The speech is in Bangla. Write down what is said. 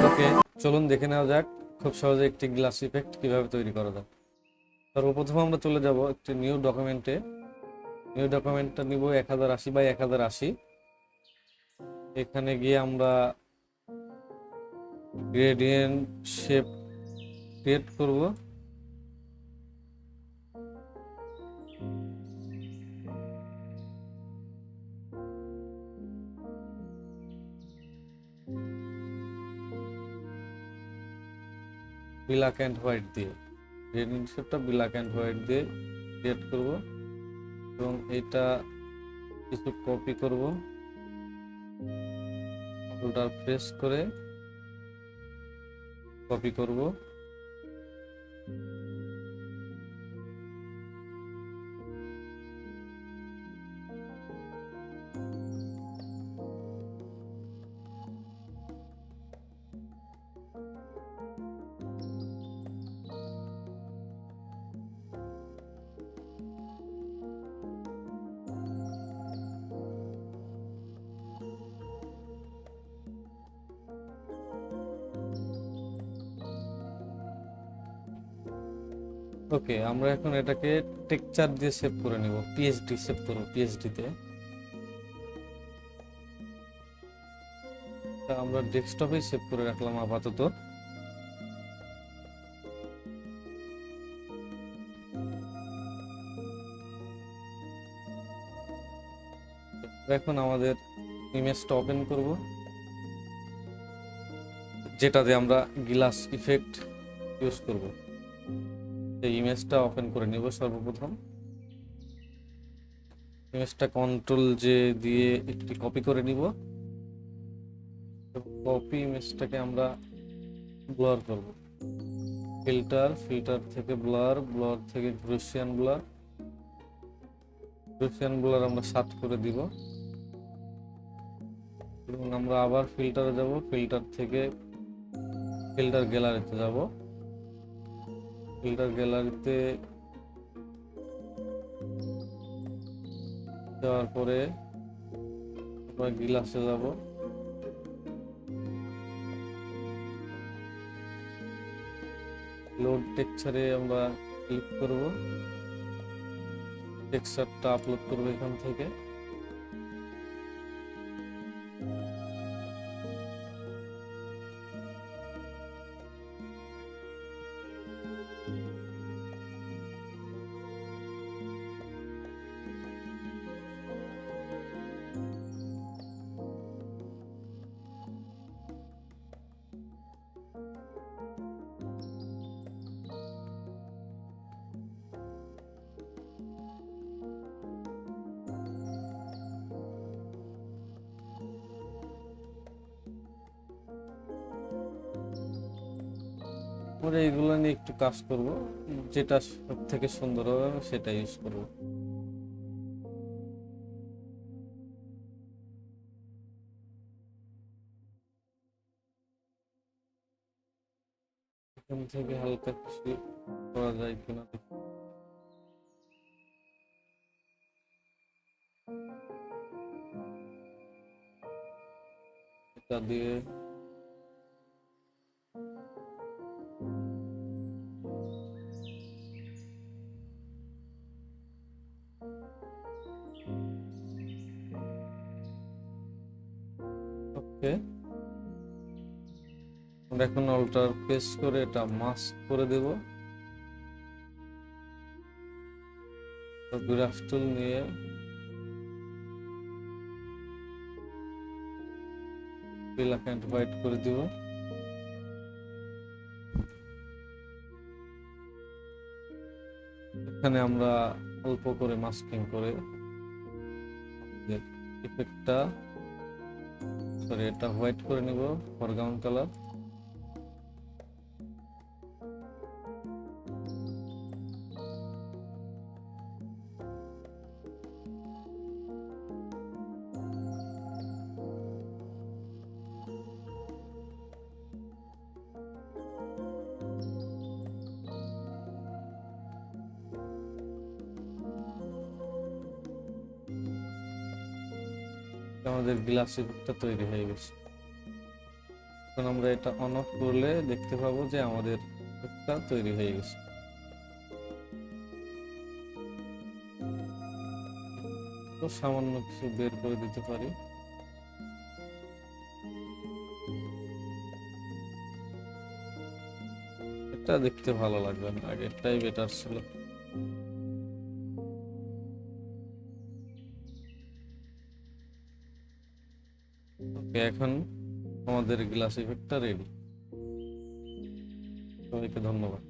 ওকে, চলুন দেখে নেওয়া যাক খুব সহজে একটি গ্লাস ইফেক্ট কিভাবে তৈরি করা যায়। সর্বপ্রথম আমরা চলে যাব একটি নিউ ডকুমেন্টে। নিউ ডকুমেন্টটা নিব 1080 বাই 1080। এখানে গিয়ে আমরা গ্রেডিয়েন্ট শেপ ক্রিয়েট করব। ব্ল্যাক অ্যান্ড হোয়াইট দিয়ে গ্রেডিয়েন্ট শেপটা ব্ল্যাক অ্যান্ড হোয়াইট দিয়ে ক্রিয়েট করব এবং এটা কিছু কপি করব, কন্ট্রোল প্রেস করে কপি করব। ওকে, আমরা এখন এটাকে টেক্সচার দিয়ে সেভ করে নিব, পিএসডি সেভ করব, পিএসডি তে। আমরা ডেস্কটপে সেভ করে রাখলাম আপাতত। এখন আমাদের ইমেজটা ওপেন করব, যেটাতে আমরা গ্লাস ইফেক্ট ইউজ করব। এই ইমেজটা ওপেন করে নিব। সর্বপ্রথম ইমেজটা কন্ট্রোল জে দিয়ে একটি কপি করে নিব। কপি ইমেজটাকে আমরা ব্লার করব। ফিল্টার থেকে ব্লার, ব্লার থেকে গ্রুসিয়ান ব্লার, গ্রুসিয়ান ব্লার আমরা 7 করে দিব। এবং আমরা আবার ফিল্টারে যাব, ফিল্টার থেকে ফিল্টার গ্যালারিতে যাব। ফিল্টার গ্যালারিতে যাওয়ার পরে আমরা গ্লাসে যাব। লোড টেক্সচারে আমরা ক্লিক করব, টেক্সচারটা আপলোড করব এখান থেকে। আমরা এইগুলো নিয়ে একটু কাজ করব, যেটা সব থেকে সুন্দর হবে আমি সেটা ইউজ করব। এখান থেকে হালকা কিছু করা যায় কিনা এটা দিয়ে। ওকে, আমরা এখন অল্টার প্রেস করে এটা মাস্ক করে দেব। ব্রাশ টুল নিয়ে ব্ল্যাক এন্ড হোয়াইট করে দিব। এখানে আমরা অল্প করে মাস্কিং করে ইফেক্টটা, সরি, এটা হোয়াইট করে নিব, ফরগ্রাউন্ড কালার। আমাদের গ্লাস ইফেক্টটা তৈরি হয়ে গেছে। এখন আমরা এটা অন অফ করলে দেখতে পাবো যে আমাদের একটা তৈরি হয়ে গেছে। তো সামান্য কিছু বের করে দিতে পারি। এটা দেখতে ভালো লাগবে না, আগেরটাই বেটার ছিল। ওকে, এখন আমাদের গ্লাস ইফেক্টটা রেডি। সবাইকে ধন্যবাদ।